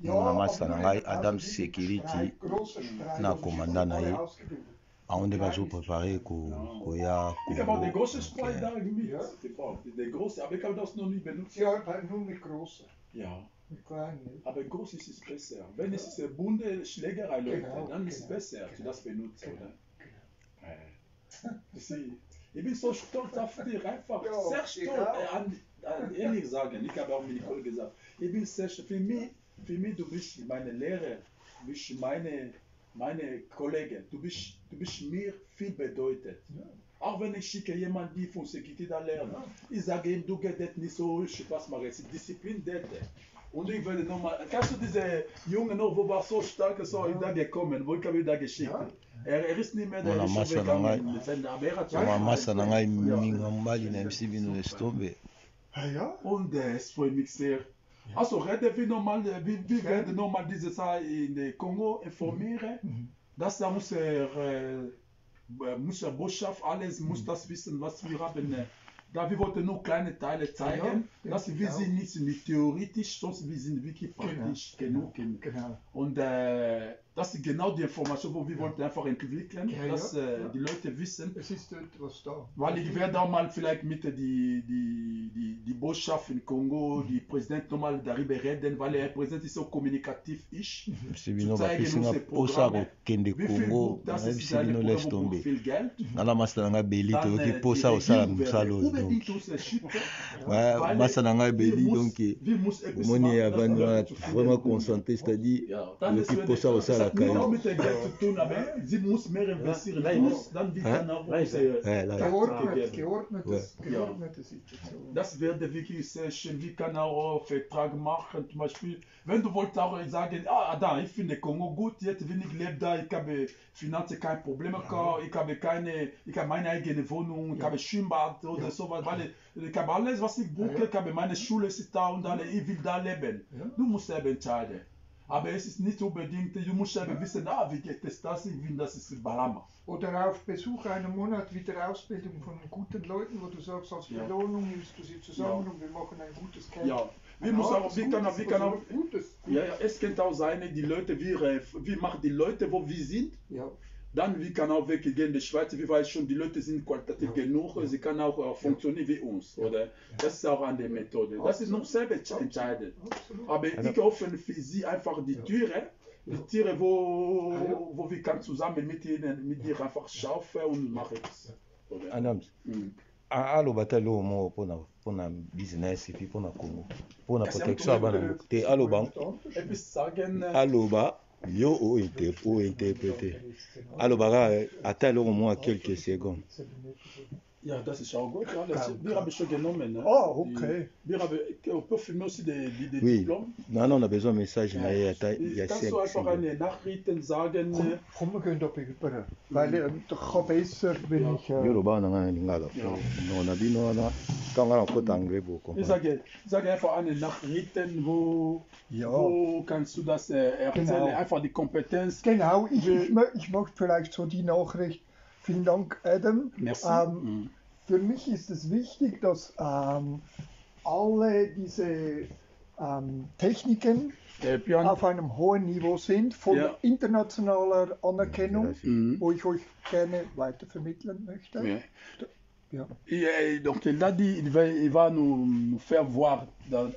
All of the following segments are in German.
Mama Sanangai, Adam Security, na commandant nae, on est pas préparé koya. Ich habe auch die große Sprite da mit. Die große, aber ich habe das noch nie benutzt. Ja, nur mit großen. Ja. Mit kleinen. Aber groß ist es besser. Wenn es ist eine bunte Schlägerei, Leute, dann ist es besser, dass du das benutzt, oder? Ich bin so stolz auf dich, einfach sehr stolz. Ehrlich sagen, ich habe auch mit Nicole gesagt, ich bin sehr stolz. Für mich, du bist meine Lehrer, du bist meine Kollegen, du bist mir viel bedeutet. Ja. Auch wenn ich schicke jemanden, die von Security da lernen, ich sage ihm, du gehst nicht so, was mache ich, Disziplin dort. Und ich werde nochmal, kannst du diese Junge noch, wo war so stark, so da gekommen, wo ich habe da geschickt. Er ist nicht mehr der und es freut mich sehr. Also reden wir nochmal, wir werden nochmal diese Zeit in der Kongo informieren. Das muss der Botschaft, alles muss das wissen, was wir haben. Da wir wollten nur kleine Teile zeigen, dass wir sind nicht theoretisch, sonst wir sind wirklich praktisch genug. Und das ist genau die Information, wo wir wollten einfach entwickeln, dass die Leute wissen. Es ist etwas da. Weil ich werde auch mal vielleicht mit die Botschaft in Kongo, die Präsident nochmal darüber reden, weil der Präsident ist so kommunikativ ist. Zu zeigen unsere Programme, wie viel gut das ist, wo viel Geld. Unbedingt unsere Schütte. Wir müssen vraiment concentrer, c'est-à-dire genau mit dem Geld zu tun, aber sie muss mehr investieren. Dann wird dann auch geordnete Situation. Das wäre wirklich sehr schön. Wir können auch Vertrag machen, zum Beispiel, wenn du wolltest auch sagen, ich finde Kongo gut, jetzt wenn ich lebe da, ich habe Finanzen kein Problem, ich habe meine eigene Wohnung, ich habe Schwimmbad oder sowas, weil ich habe alles, was ich brauche, ich habe meine Schule ist da und dann, ich will da leben. Du musst selber entscheiden. Aber es ist nicht unbedingt, du musst aber wissen, wie geht es das, ich will, das ist Balama. Oder auf Besuch einen Monat wieder Ausbildung von guten Leuten, wo du sagst, als Belohnung nimmst du sie zusammen und wir machen ein gutes Camp. Ja, wir können auch, es könnte auch sein, die Leute, wir machen die Leute, wo wir sind. Ja. Dann wir können auch weggehen in die Schweiz, wie weiß schon, die Leute sind qualitativ genug, sie können auch funktionieren wie uns, oder? Das ist auch eine Methode. Das ist noch selber entscheidend. Aber ich öffne für sie einfach die Türe, wo wir können zusammen mit ihr einfach schaffen und machen es. Adams, aloba talo mo pona business et puis pona Congo, pona protection abana te aloba yo o interpréter aloba ata au moins quelques secondes. Ja, das ist auch gut. Wir haben schon genommen. Oh, okay. On peut filmer aussi des diplômes. Non, on a besoin de messages. Kannst du einfach eine Nachrichten sagen? Komm, wir gehen da rüber. Weil ich kann besser, wenn ich... Ich sage einfach eine Nachrichten, wo kannst du das erzählen? Einfach die Kompetenz. Genau, ich möchte vielleicht so die Nachricht. Vielen Dank, Adam. Für mich ist es wichtig, dass alle diese Techniken auf einem hohen Niveau sind, von internationaler Anerkennung, wo ich euch gerne weitervermitteln möchte. Donc là, il va nous faire voir,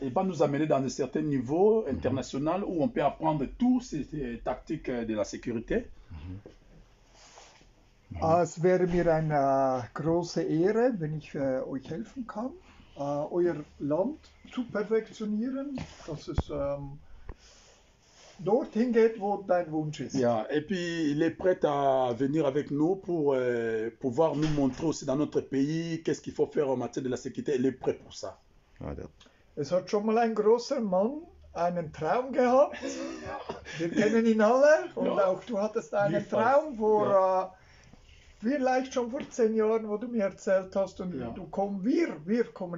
il va nous amener dans un certain niveau international où on peut apprendre toutes ces tactiques de la sécurité. Es wäre mir eine große Ehre, wenn ich euch helfen kann, euer Land zu perfektionieren, dass es dorthin geht, wo dein Wunsch ist. Ja, et puis il est prêt à venir avec nous pour pouvoir nous montrer aussi dans notre pays qu'est-ce qu'il faut faire en matière de la sécurité. Il est prêt pour ça. Es hat schon mal ein großer Mann einen Traum gehabt. Wir kennen ihn alle und auch du hattest einen Traum, wo vielleicht schon vor 10 Jahren, wo du mir erzählt hast, und wir kommen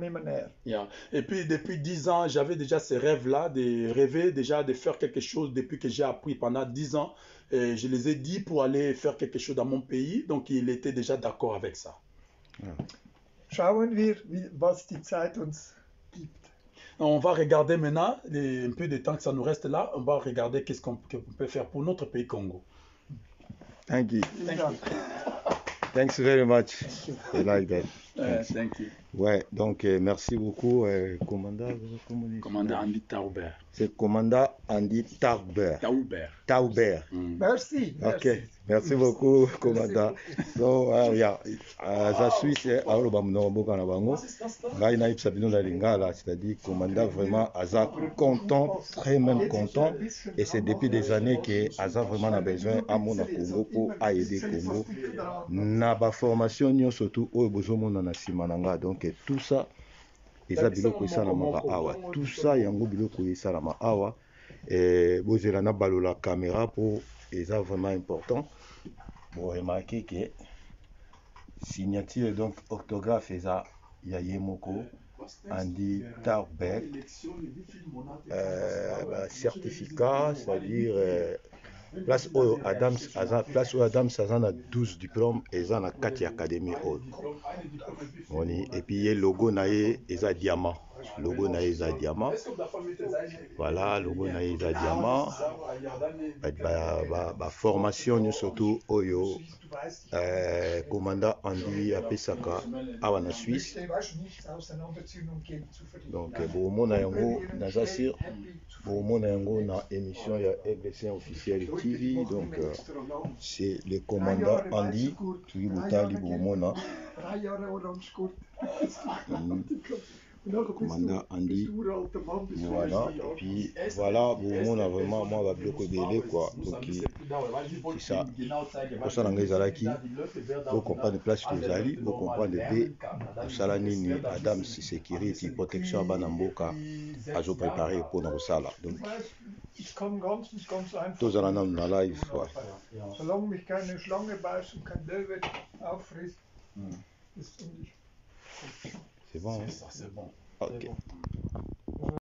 immer näher. Ja, et puis depuis 10 ans, j'avais déjà ce rêve-là, de rêver déjà de faire quelque chose depuis que j'ai appris pendant 10 ans. Et je les ai dit pour aller faire quelque chose dans mon pays, donc il était déjà d'accord avec ça. Schauen wir, was die Zeit uns gibt. On va regarder maintenant, un peu de temps que ça nous reste là, on va regarder qu'est-ce qu'on peut faire pour notre pays Congo. Thank you. Thank you. Thanks very much. I like that. Thank you. Ouais, donc merci beaucoup, commandant. Commandant Andy Tauber. C'est commandant Andy Tauber. Tauber. Merci. Ok, merci beaucoup, commandant. So, yeah, za Suisse, aloba mnoboka na bango. Ngai na ipsa bino na lingala, c'est-à-dire commandant vraiment aza content, très même content, et c'est depuis des années que aza vraiment a besoin à mon Congo pour aider Congo. Na ba formation nyo surtout oyo bozomona na sima na nga, donc tout ça eza biloko esalamaka awa, tout ça yango biloko esalama awa, bozela na balola caméra pour eza vraiment important. Bon, remarquez que signature donc orthographe eza ya Yemoko Andy Tauber, certificat, c'est-à-dire place où Adams a 12 diplômes et a 4 académies hautes. Et puis le logo nae est diamant. Logo nae est diamant. Voilà, logo nae est diamant. La formation surtout oyo commandant Andy Apesaka en Suisse. Donc bon mona yango nazasir bon mona yango na émission ya RDC officiel TV, donc c'est le commandant Andy qui butali bon mona commandant Andy, voilà, et puis voilà, bon on a vraiment moi va bloquer belé quoi, donc c'est ça pour ça l'anglais zalaki vous comprenez place que vous allez vous comprenez de sala nini Adams Security protection banamboka azo préparé pour dans sala, donc tous en am na live quoi. Solange mich keine Schlange beißt und kein Löwe auffrisst, ist C'est bon, hein? C'est bon. Ok. Bon.